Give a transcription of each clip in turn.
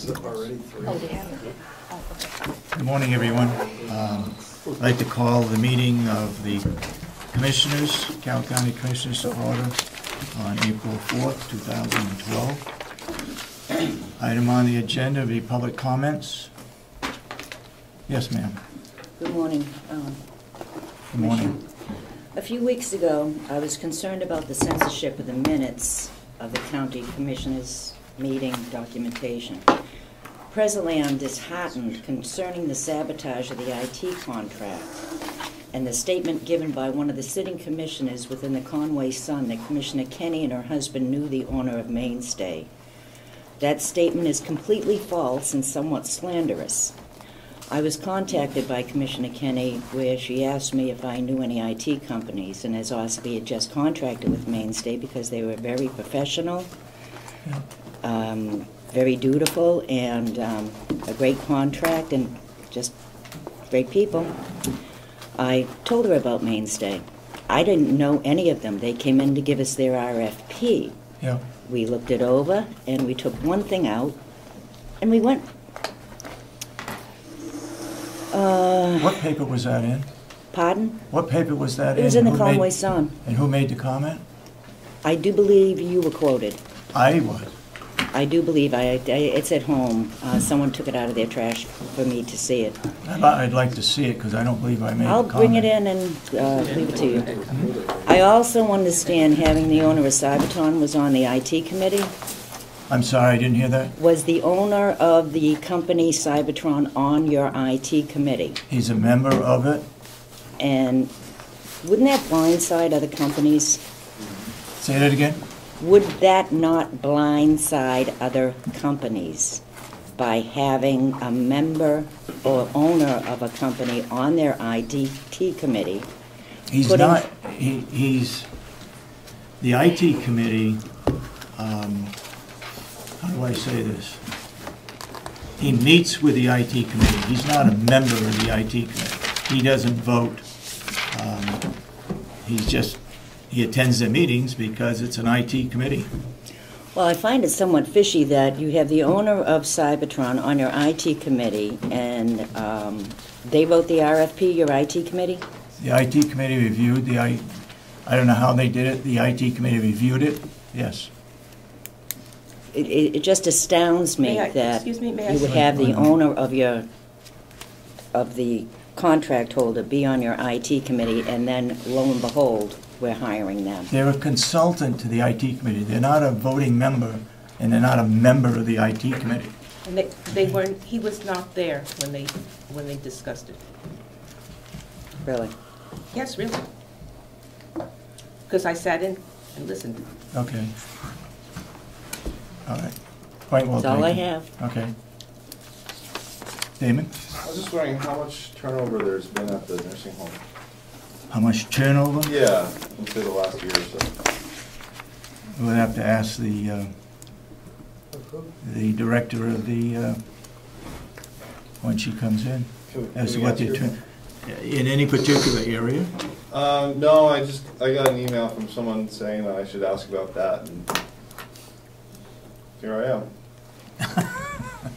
Good morning, everyone. I'd like to call the meeting of the Commissioners, Carroll County Commissioners, to order on April 4th, 2012. Item on the agenda will be public comments. Yes, ma'am. Good morning. Good morning. A few weeks ago, I was concerned about the censorship of the minutes of the County Commissioners meeting documentation. Presently, I'm disheartened concerning the sabotage of the IT contract and the statement given by one of the sitting commissioners within the Conway Sun that Commissioner Kenny and her husband knew the owner of Mainstay. That statement is completely false and somewhat slanderous. I was contacted by Commissioner Kenny where she asked me if I knew any IT companies, and as Osby had just contracted with Mainstay because they were very professional, very dutiful, and a great contract and just great people. I told her about Mainstay. I didn't know any of them. They came in to give us their RFP. Yeah. We looked it over and we took one thing out and we went. What paper was that in? Pardon? What paper was that in? It was in the Conway Sun. And who made the comment? I do believe you were quoted. I was. I do believe it's at home. Someone took it out of their trash for me to see it. I'd like to see it because I don't believe I made I'll the comment. bring it in and leave it to you. I also understand having the owner of Cybertron was on the IT committee. I'm sorry, I didn't hear that. Was the owner of the company Cybertron on your IT committee? He's a member of it. And wouldn't that blindside other companies? Say that again? Would that not blindside other companies by having a member or owner of a company on their IT committee? He's not. He's the IT committee. How do I say this? He meets with the IT committee. He's not a member of the IT committee. He doesn't vote. He attends the meetings because it's an IT committee. Well, I find it somewhat fishy that you have the owner of Cybertron on your IT committee, and they vote the RFP, your IT committee? The IT committee reviewed I don't know how they did it. The IT committee reviewed it. Yes. It just astounds me that you would have the owner of the contract holder be on your IT committee, and then lo and behold, we're hiring them. They're a consultant to the IT committee. They're not a voting member, and they're not a member of the IT committee. And they weren't. He was not there when they discussed it. Really? Yes, really. Because I sat in and listened. Okay. All right. Quite well. That's all I have. Okay. Damon? I was just wondering how much turnover there's been at the nursing home. How much turnover? Yeah, into the last year or so. We'll have to ask the director of the when she comes in as to what the in any particular area. No, I got an email from someone saying that I should ask about that, and here I am.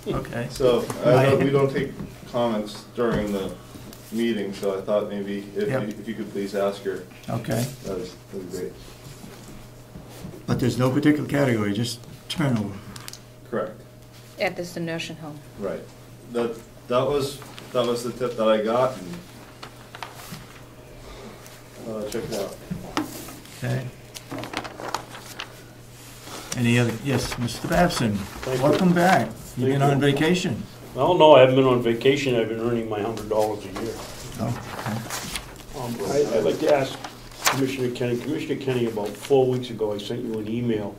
Okay. So we don't take comments during the meeting, so I thought maybe if you could please ask her. Okay. That'd be great. But there's no particular category, just turnover. Correct. At this nursing home. Right. That was the tip that I got, and check it out. Okay. Any other? Yes, Mr. Babson. Welcome back. You've been on vacation. Well, no, I haven't been on vacation. I've been earning my $100 a year. Oh, okay. I'd like to ask Commissioner Kenny. Commissioner Kenny, about 4 weeks ago, I sent you an email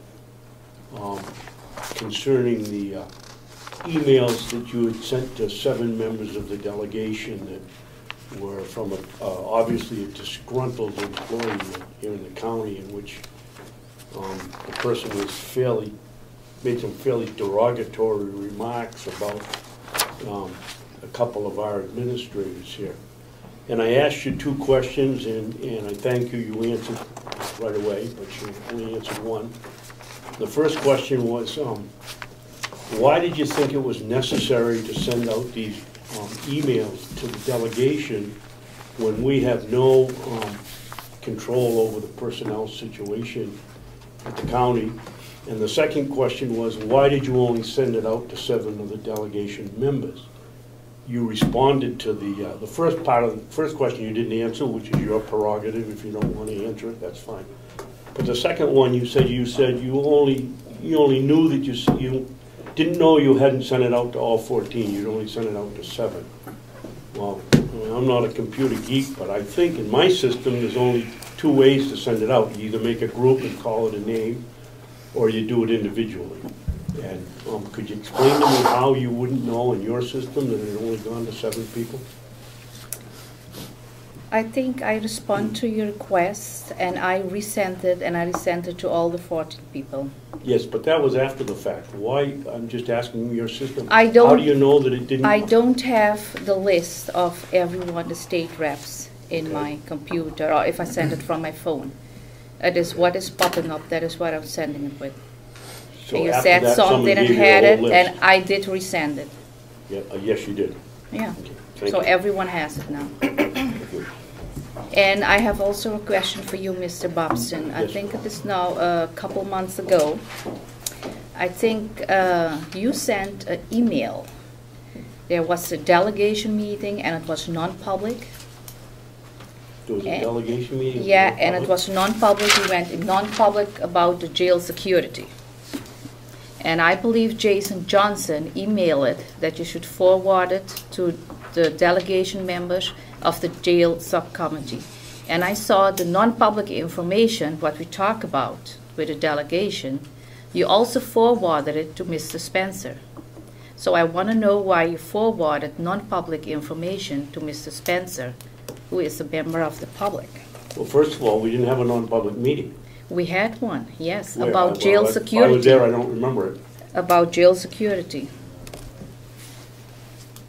concerning the emails that you had sent to 7 members of the delegation that were from obviously a disgruntled employee here in the county, in which the person was made some fairly derogatory remarks about a couple of our administrators here. And I asked you 2 questions, and I thank you. You answered right away, but you only answered one. The first question was, why did you think it was necessary to send out these emails to the delegation when we have no control over the personnel situation at the county? And the second question was, why did you only send it out to 7 of the delegation members? You responded to the first part of the first question you didn't answer, which is your prerogative. If you don't want to answer it, that's fine. But the second one, you said you only knew that you didn't know you hadn't sent it out to all 14. You'd only sent it out to 7. Well, I'm not a computer geek, but I think in my system there's only 2 ways to send it out. You either make a group and call it a name, or you do it individually. And could you explain to me how you wouldn't know in your system that it had only gone to 7 people? I think I respond to your request, and I resent it, and I resent it to all the 14 people. Yes, but that was after the fact. Why? I'm just asking your system. I don't, how do you know that it didn't? I don't have the list of everyone, the state reps, in Okay. my computer, or if I send it from my phone. It is what is popping up. That is what I'm sending it with. So You after said that, something someone and gave you had the it, whole and list. I did resend it. Yeah, yes, you did. Yeah. Okay, thank So you. everyone has it now. Thank you. And I have also a question for you, Mr. Bobson. I Yes. think it is now a couple months ago. I think you sent an email. There was a delegation meeting, and it was non-public. There was a And- delegation meeting? Yeah, and it was non-public. We went in non-public about the jail security. And I believe Jason Johnson emailed it that you should forward it to the delegation members of the jail subcommittee. And I saw the non-public information, what we talk about with the delegation. You also forwarded it to Mr. Spencer. So I want to know why you forwarded non-public information to Mr. Spencer, who is a member of the public. Well, first of all, we didn't have a non-public meeting. We had one, yes, Where? about jail I was security. there, I don't remember it. About jail security.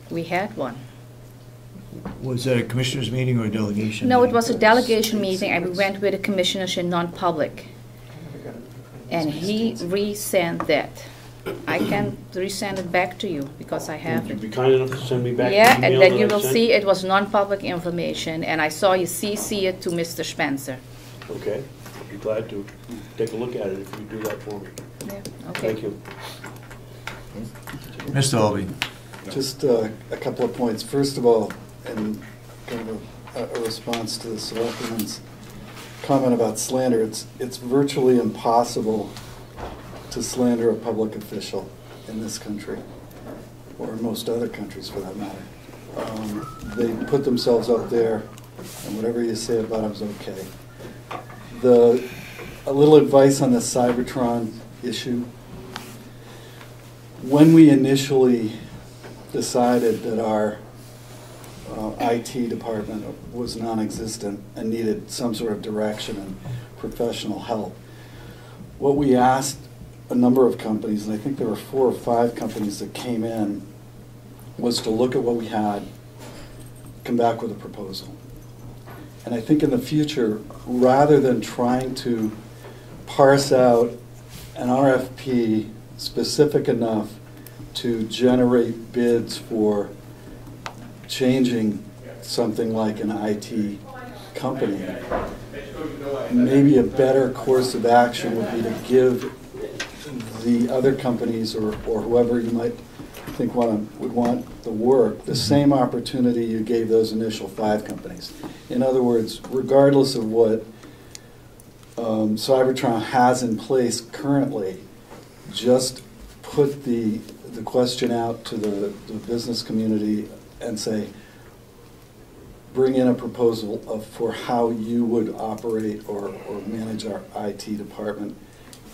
We had one. Was that a commissioners meeting or a delegation? No, it meeting? was a delegation meeting, and we went with the commissioners in non-public. And he resent that. I can resend it back to you, because I have Would you it. be kind enough to send me back the Yeah, email and then that you I will sent? see it was non-public information, and I saw you CC it to Mr. Spencer. Okay, I'd be glad to take a look at it if you do that for me. Yeah, okay. Thank you. Mr. Albee. Just a couple of points. First of all, and kind of a response to the selectman's comment about slander, it's virtually impossible to slander a public official in this country, or in most other countries for that matter. They put themselves up there, and whatever you say about them is okay. A little advice on the Cybertron issue. When we initially decided that our IT department was non-existent and needed some sort of direction and professional help, what we asked a number of companies, and I think there were 4 or 5 companies that came in, was to look at what we had, come back with a proposal. And I think in the future, rather than trying to parse out an RFP specific enough to generate bids for changing something like an IT company, maybe a better course of action would be to give the other companies or whoever you might think would want the work the same opportunity you gave those initial 5 companies. In other words, regardless of what Cybertron has in place currently, just put the question out to the business community and say, bring in a proposal for how you would operate or manage our IT department,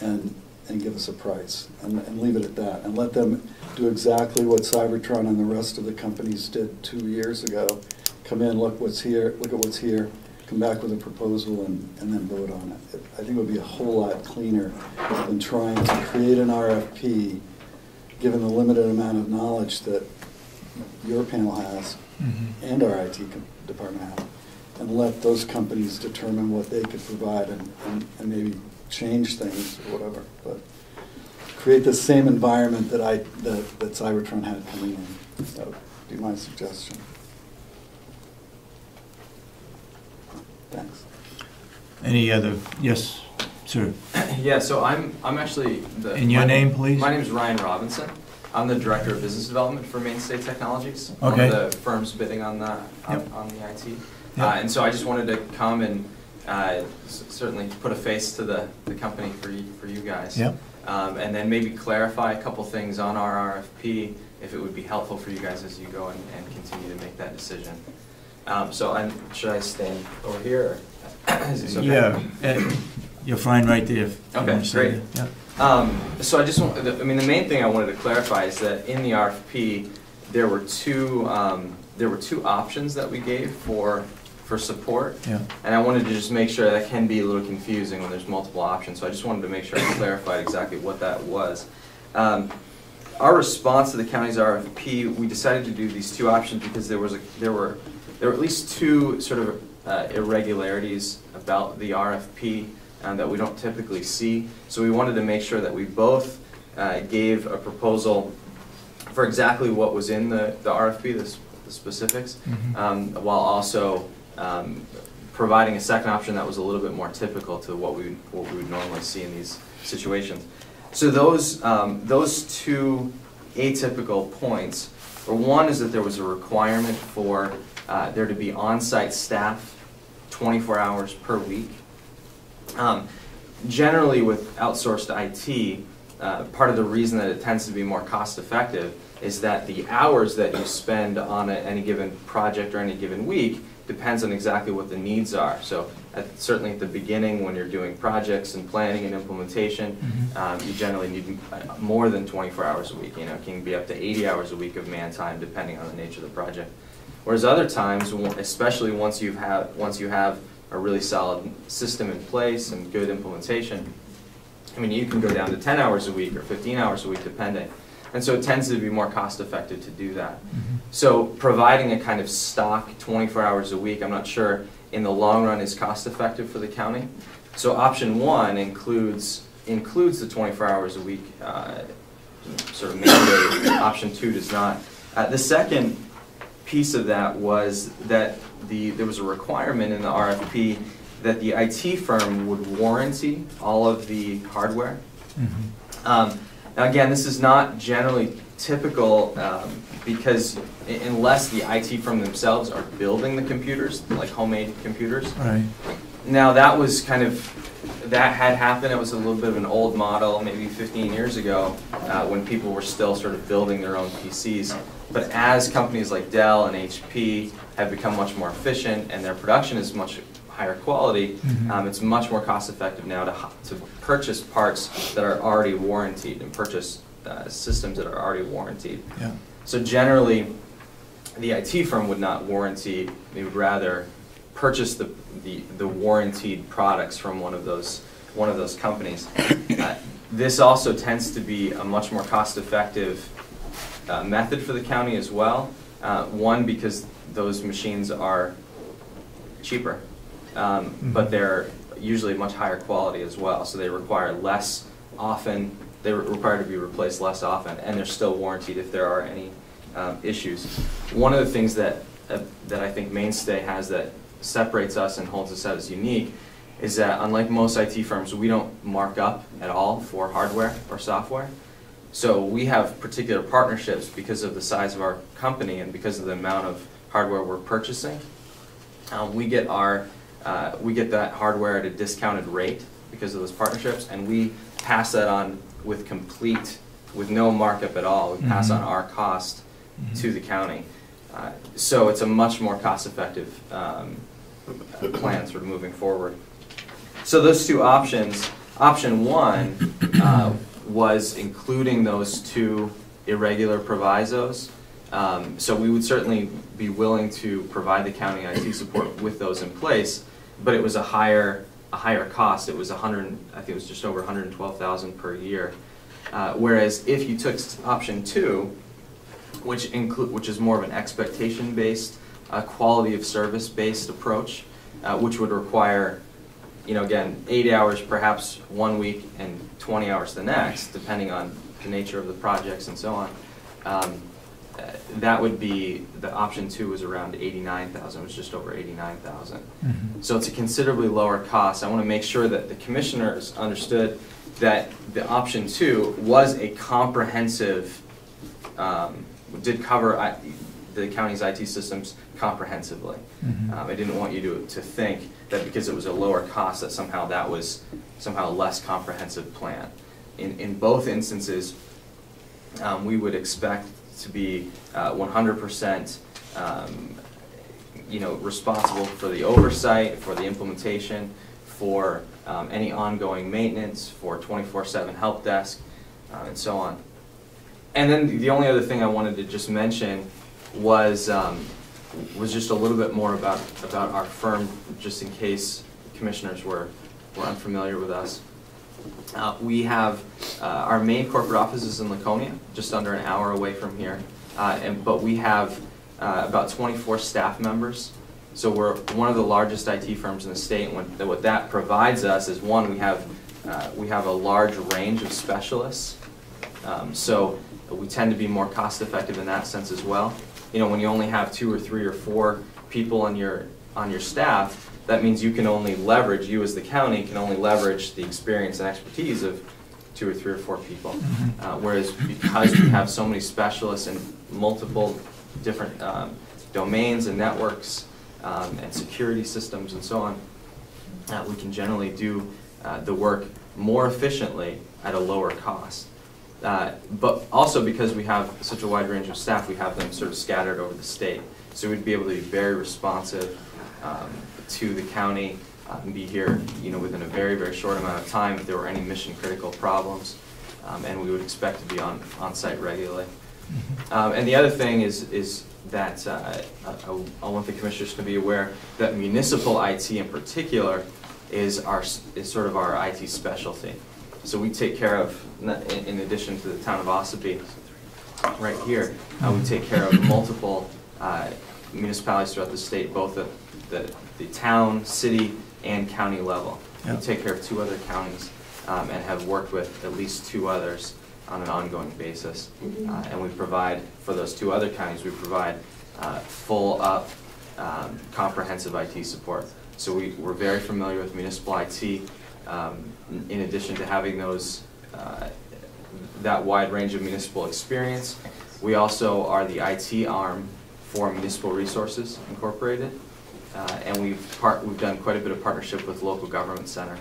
and give us a price, and leave it at that, and let them do exactly what Cybertron and the rest of the companies did 2 years ago. Come in, look at what's here, come back with a proposal, and then vote on it. I think it would be a whole lot cleaner than trying to create an RFP, given the limited amount of knowledge that your panel has and our IT department have, and let those companies determine what they could provide and maybe change things or whatever. But create the same environment that Cybertron had coming in. That would be my suggestion. Thanks. Any other, yes, sir. Yeah, so I'm actually the. And your name, please? My name is Ryan Robinson. I'm the Director of Business Development for Mainstay Technologies. Okay. One of the firms bidding on the on the IT. Yep. And so I just wanted to come and certainly put a face to the company for you guys. Yep. And then maybe clarify a couple things on our RFP if it would be helpful for you guys as you go and continue to make that decision. So should I stand over here? Is this okay? Yeah, you're fine right there. If you Okay, want to say great. that. Yeah. So I just want, the main thing I wanted to clarify is that in the RFP, there were two options that we gave for support. Yeah. And I wanted to just make sure that can be a little confusing when there's multiple options. So I just wanted to make sure I clarified exactly what that was. Our response to the county's RFP, we decided to do these two options because there were at least two sort of irregularities about the RFP that we don't typically see. So we wanted to make sure that we both gave a proposal for exactly what was in the RFP, the specifics, while also providing a second option that was a little bit more typical to what we would normally see in these situations. So those two atypical points, or one is that there was a requirement for there to be on-site staff 24 hours per week. Generally with outsourced IT, part of the reason that it tends to be more cost effective is that the hours that you spend on any given project or any given week depends on exactly what the needs are. So certainly at the beginning when you're doing projects and planning and implementation, you generally need more than 24 hours a week. You know, it can be up to 80 hours a week of man time depending on the nature of the project. Whereas other times, especially once you have a really solid system in place and good implementation, I mean, you can go down to 10 hours a week or 15 hours a week depending. And so it tends to be more cost effective to do that. So providing a kind of stock 24 hours a week, I'm not sure in the long run is cost effective for the county. So option one includes the 24 hours a week sort of mandate. Option two does not. The second piece of that was that there was a requirement in the RFP that the IT firm would warranty all of the hardware. Now again, this is not generally typical because unless the IT firm themselves are building the computers, like homemade computers. Right. Now that had happened. It was a little bit of an old model, maybe 15 years ago, when people were still sort of building their own PCs. But as companies like Dell and HP have become much more efficient and their production is much higher quality, it's much more cost effective now to purchase parts that are already warranted and purchase systems that are already warranted. Yeah. So generally, the IT firm would not warranty, they would rather purchase the warranted products from one of those companies. This also tends to be a much more cost-effective method for the county as well. One, because those machines are cheaper, but they're usually much higher quality as well. So they require less often. They're required to be replaced less often, and they're still warranted if there are any issues. One of the things that I think Mainstay has that separates us and holds us out as unique is that unlike most IT firms, we don't mark up at all for hardware or software. So we have particular partnerships because of the size of our company and because of the amount of hardware we're purchasing. We get that hardware at a discounted rate because of those partnerships, and we pass that on with no markup at all. We pass on our cost to the county. So it's a much more cost-effective plan sort of moving forward. So those two options, option one was including those two irregular provisos. So we would certainly be willing to provide the county IT support with those in place, but it was a higher cost. It was I think it was just over $112,000 per year. Whereas if you took option two, which is more of an expectation-based, quality of service-based approach, which would require again, 8 hours perhaps one week and 20 hours the next, depending on the nature of the projects and so on. That would be, the option 2 was around 89,000, it was just over 89,000. So it's a considerably lower cost. I want to make sure that the commissioners understood that the option 2 was a comprehensive, did cover the county's IT systems comprehensively. I didn't want you to think that because it was a lower cost that somehow that was somehow a less comprehensive plan. In both instances, we would expect to be 100% responsible for the oversight, for the implementation, for any ongoing maintenance, for 24/7 help desk, and so on. And then the only other thing I wanted to just mention was just a little bit more about our firm, just in case commissioners were unfamiliar with us. We have our main corporate office is in Laconia, just under an hour away from here, but we have about 24 staff members. So we're one of the largest IT firms in the state. And what that provides us is, one, we have a large range of specialists. So we tend to be more cost effective in that sense as well. When you only have 2 or 3 or 4 people on your staff, that means you can only leverage, you as the county can only leverage the experience and expertise of 2 or 3 or 4 people. Whereas because we have so many specialists in multiple different domains and networks and security systems and so on, we can generally do the work more efficiently at a lower cost. But also because we have such a wide range of staff, we have them sort of scattered over the state. So we'd be able to be very responsive to the county and be here, within a very, very short amount of time if there were any mission critical problems, and we would expect to be on site regularly. And the other thing is that I want the commissioners to be aware that municipal IT in particular is sort of our IT specialty. So we take care of, in addition to the town of Ossipee, right here, we take care of multiple municipalities throughout the state, both at the town, city, and county level. We take care of 2 other counties and have worked with at least 2 others on an ongoing basis. And we provide, for those 2 other counties, we provide full-up comprehensive IT support. So we're very familiar with municipal IT. In addition to having that wide range of municipal experience, we also are the IT arm for Municipal Resources Incorporated, and we've done quite a bit of partnership with Local Government Center.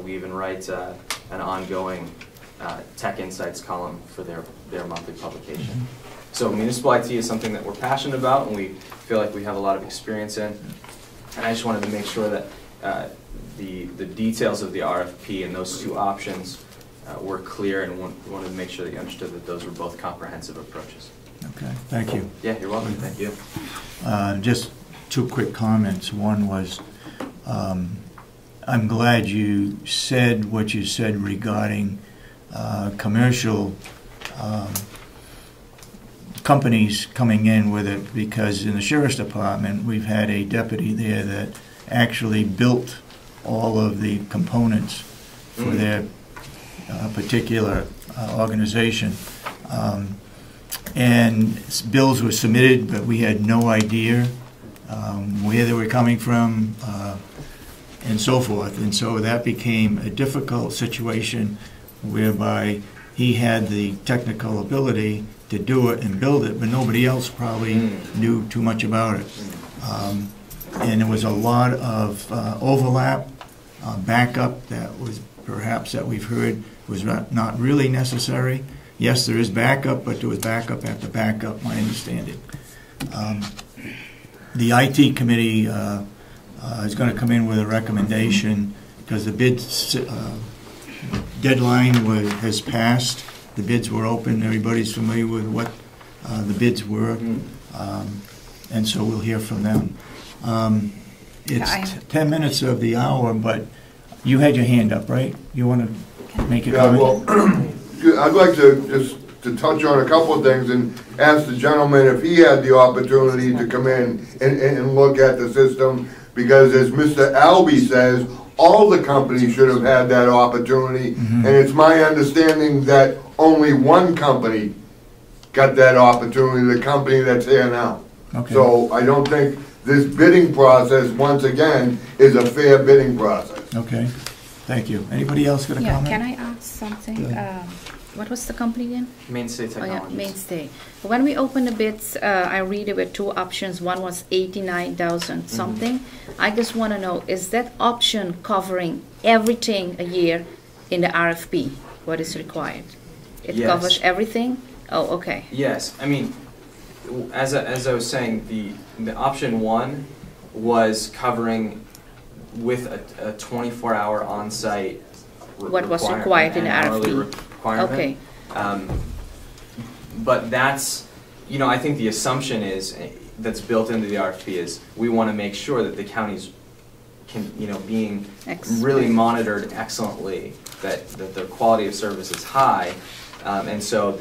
We even write an ongoing Tech Insights column for their monthly publication. So municipal IT is something that we're passionate about and we feel like we have a lot of experience in. And I just wanted to make sure that the details of the RFP and those 2 options were clear, and wanted to make sure that you understood that those were both comprehensive approaches. Okay, thank you. Yeah, you're welcome. Thank you. Just 2 quick comments. One was, I'm glad you said what you said regarding commercial companies coming in with it, because in the Sheriff's Department we've had a deputy there that actually built all of the components for their particular organization. And bills were submitted, but we had no idea where they were coming from and so forth. And so that became a difficult situation whereby he had the technical ability to do it and build it, but nobody else probably knew too much about it. And there was a lot of overlap, backup that was perhaps that we've heard was not really necessary. Yes, there is backup, but there was backup after backup, my understanding. The IT committee is going to come in with a recommendation because the bid deadline has passed. The bids were open. Everybody's familiar with what the bids were. And so we'll hear from them. It's 10 minutes of the hour, but you had your hand up, right? You want to make a comment? Well, I'd like to just touch on a couple of things and ask the gentleman if he had the opportunity to come in and look at the system, because as Mr. Albee says, all the companies should have had that opportunity, and it's my understanding that only one company got that opportunity, the company that's here now. Okay. So I don't think this bidding process, once again, is a fair bidding process. Okay, thank you. Anybody else got a Yeah, comment? can I ask something? What was the company again? Mainstay Oh, Technologies. yeah, Mainstay. When we opened the bids, I read there were two options. One was 89,000 something. I just want to know, is that option covering everything a year in the RFP? What is required? It Yes. covers everything? Oh, okay. Yes, I mean, as I was saying, the option one was covering with a 24-hour on-site What was required in the an hourly RFP. requirement. Okay. But that's, you know, I think the assumption is, that's built into the RFP is, we want to make sure that the counties can, you know, being really monitored excellently, that the quality of service is high. And so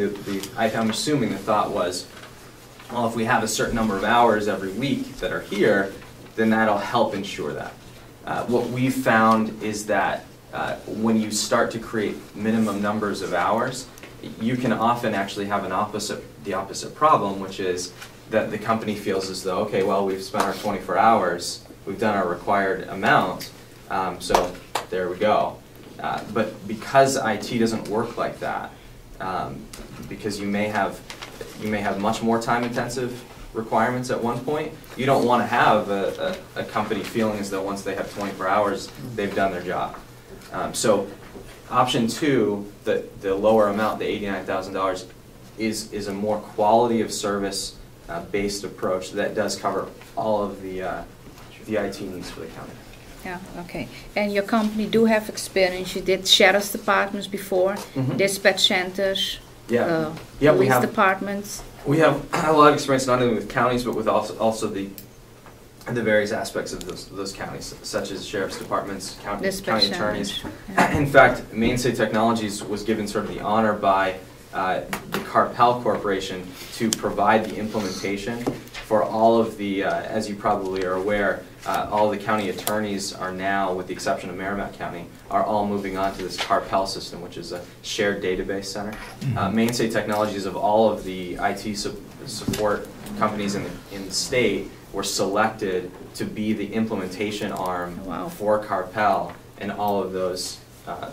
I'm assuming the thought was, well, if we have a certain number of hours every week that are here, then that'll help ensure that. What we've found is that when you start to create minimum numbers of hours, you can often actually have the opposite problem, which is that the company feels as though, okay, well, we've spent our 24 hours, we've done our required amount, so there we go. But because IT doesn't work like that, because you may have much more time-intensive requirements at one point, you don't want to have a company feeling as though once they have 24 hours, they've done their job. So option two, the lower amount, the $89,000, is a more quality of service based approach that does cover all of the IT needs for the county. Yeah, okay. And your company do have experience. You did sheriff's departments before, dispatch centers, Yeah, we police have departments. We have a lot of experience not only with counties, but with also the various aspects of those counties, such as sheriff's departments, county attorneys. Yeah. In fact, Mainstay Technologies was given sort of the honor by the Carroll Corporation to provide the implementation for all of the, as you probably are aware, all the county attorneys are now, with the exception of Merrimack County, are all moving on to this Carroll system, which is a shared database center. Mainstay Technologies, of all of the IT support companies in the state, were selected to be the implementation arm for Carroll and all of those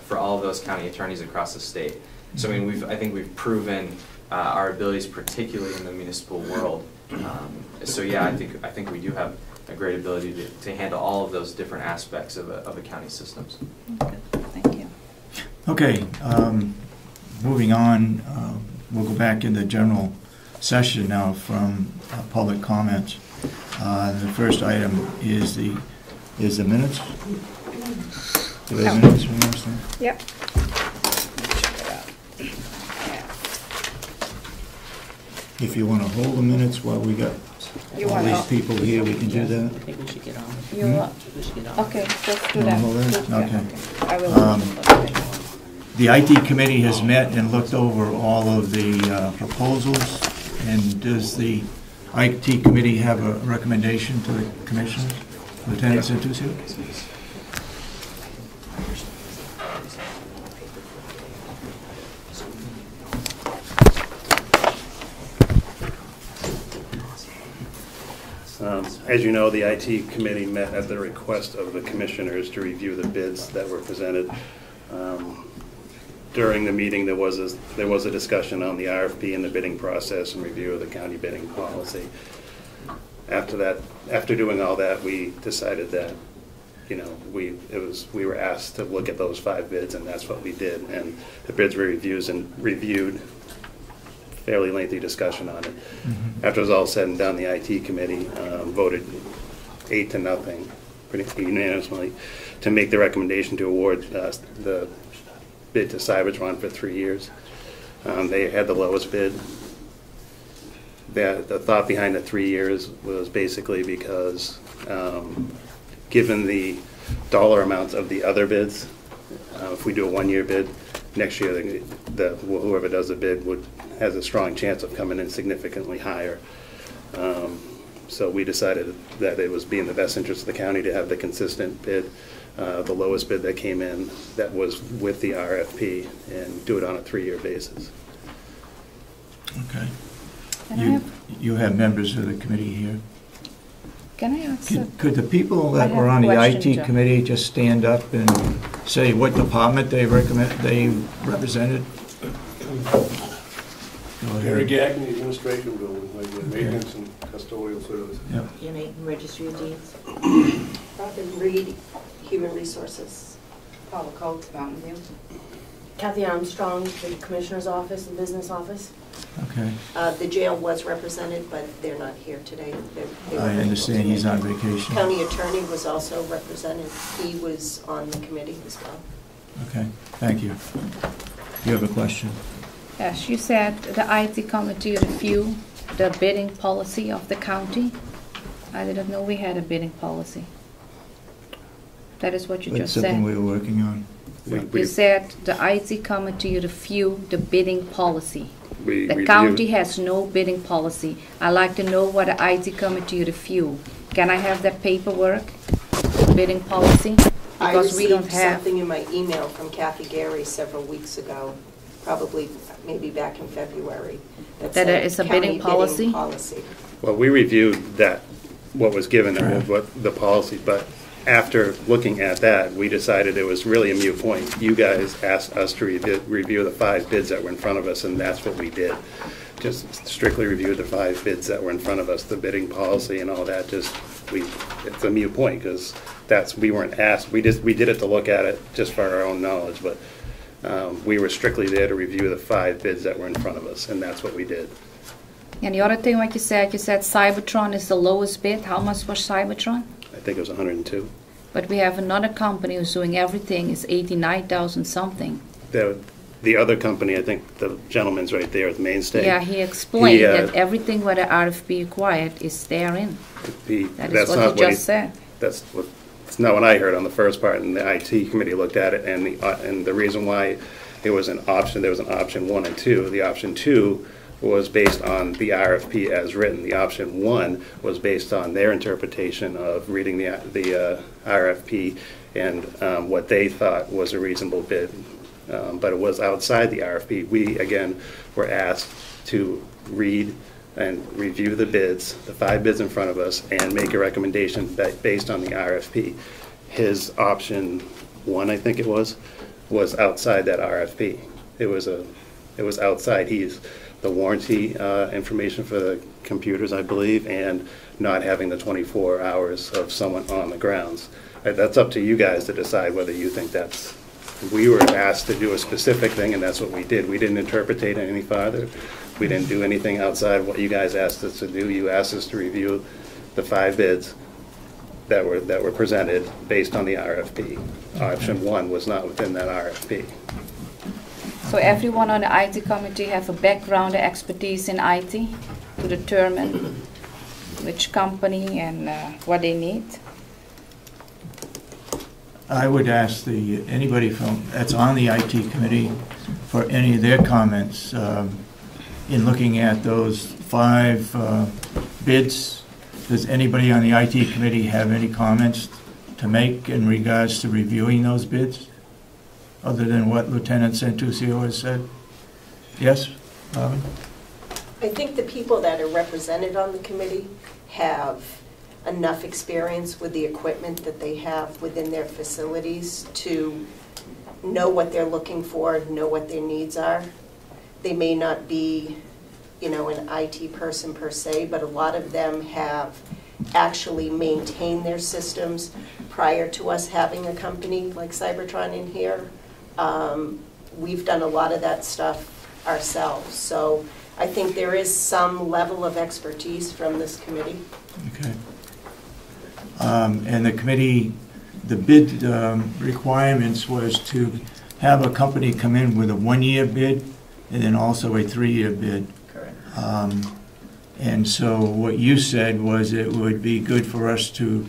for all of those county attorneys across the state. So I mean, I think we've proven our abilities, particularly in the municipal world. So yeah, I think we do have a great ability to handle all of those different aspects of a county systems. Good. Thank you. Okay, moving on, we'll go back into general session now from public comments. The first item is the minutes. Do we have minutes from last time? Yep. If you want to hold the minutes while we got all these people here, we can do that. I think we should get on. You We should get on. okay, let's do You wanna that. hold that? Yeah, Okay. I will. The IT committee has met and looked over all of the proposals, and does the IT committee have a recommendation to the commissioners? Lieutenant Santucci? As you know, the IT committee met at the request of the commissioners to review the bids that were presented. During the meeting, there was a discussion on the RFP and the bidding process and review of the county bidding policy. After doing all that, we decided that, you know, we were asked to look at those 5 bids, and that's what we did. And the bids were reviewed. Fairly lengthy discussion on it. After it was all said and done, the IT committee voted 8-0, pretty unanimously, to make the recommendation to award the bid to Cybertron for 3 years. They had the lowest bid. The thought behind the 3 years was basically because, given the dollar amounts of the other bids, if we do a 1-year bid, next year whoever does the bid has a strong chance of coming in significantly higher. So we decided that it was in the best interest of the county to have the consistent bid. the lowest bid that came in that was with the RFP and do it on a 3-year basis. Okay. Can I You have members of the committee here. Can I ask? Could the people that I have were on a the question, IT Joe. committee just stand up and say what department they represented? Go Gary ahead. Gagnon, administration building, like maintenance and custodial services. Yep. Unit and Registry of Deeds. Robin Reed, Human Resources. Paula Coates, Mountain View. Kathy Armstrong, the Commissioner's Office, the Business Office. Okay. The jail was represented, but they're not here today. They I were understand able to he's make on it. vacation. County Attorney was also represented. He was on the committee as well. Okay, thank you. You have a question? Yes, you said the IT committee reviewed the bidding policy of the county. I didn't know we had a bidding policy. That is what you That's just something said. we were working on. You said the IT committee reviewed the bidding policy. We The reviewed- county has no bidding policy. I'd like to know what the IT committee reviewed. Can I have that paperwork, bidding policy? Because we don't I received have. something in my email from Kathy Gary several weeks ago, probably maybe back in February. That said is a bidding county policy? Well, we reviewed that, what was given, and what the policy, but after looking at that, we decided it was really a moot point. You guys asked us to review the 5 bids that were in front of us, and that's what we did. Just strictly reviewed the 5 bids that were in front of us, the bidding policy and all that, it's a moot point, because we weren't asked, we did it to look at it just for our own knowledge, but we were strictly there to review the 5 bids that were in front of us, and that's what we did. And the other thing, like you said Cybertron is the lowest bid. How much was Cybertron? I think it was 102. But we have another company who's doing everything, is 89,000 something. The other company, I think the gentleman's right there at the mainstay. Yeah, he explained He, that everything what the RFP required is therein. That is That's what not he what just said. That's not what I heard on the first part, and the IT committee looked at it, and the reason why it was an option, there was an option 1 and 2. The option 2 was based on the RFP as written. The option 1 was based on their interpretation of reading the RFP and what they thought was a reasonable bid. But it was outside the RFP. We, again, were asked to read and review the bids, the 5 bids in front of us, and make a recommendation based on the RFP. His option 1, I think it was outside that RFP. It was outside. He's the warranty information for the computers, I believe, and not having the 24 hours of someone on the grounds. That's up to you guys to decide whether you think that's. We were asked to do a specific thing, and that's what we did. We didn't interpretate it any farther. We didn't do anything outside what you guys asked us to do. You asked us to review the 5 bids that were presented based on the RFP. Option 1 was not within that RFP. So everyone on the IT committee have a background, expertise in IT to determine which company and what they need. I would ask anybody that's on the IT committee for any of their comments in looking at those 5 bids. Does anybody on the IT committee have any comments to make in regards to reviewing those bids, other than what Lieutenant Santuccio has said? Yes, Robin? I think the people that are represented on the committee have enough experience with the equipment that they have within their facilities to know what they're looking for, know what their needs are. They may not be, an IT person per se, but a lot of them have actually maintained their systems prior to us having a company like Cybertron in here. We've done a lot of that stuff ourselves. So I think there is some level of expertise from this committee. Okay. And the committee, the bid requirements was to have a company come in with a 1-year bid and then also a 3-year bid. Correct. And so what you said was it would be good for us to,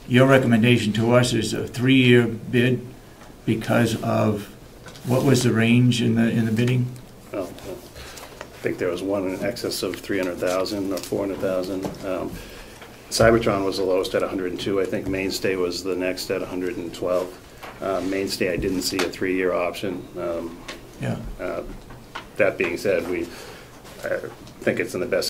your recommendation to us is a 3-year bid because of, what was the range in the bidding? Well, I think there was one in excess of 300,000 or 400,000. Cybertron was the lowest at 102. I think Mainstay was the next at 112. Mainstay, I didn't see a 3-year option. Yeah. That being said, I think it's in the best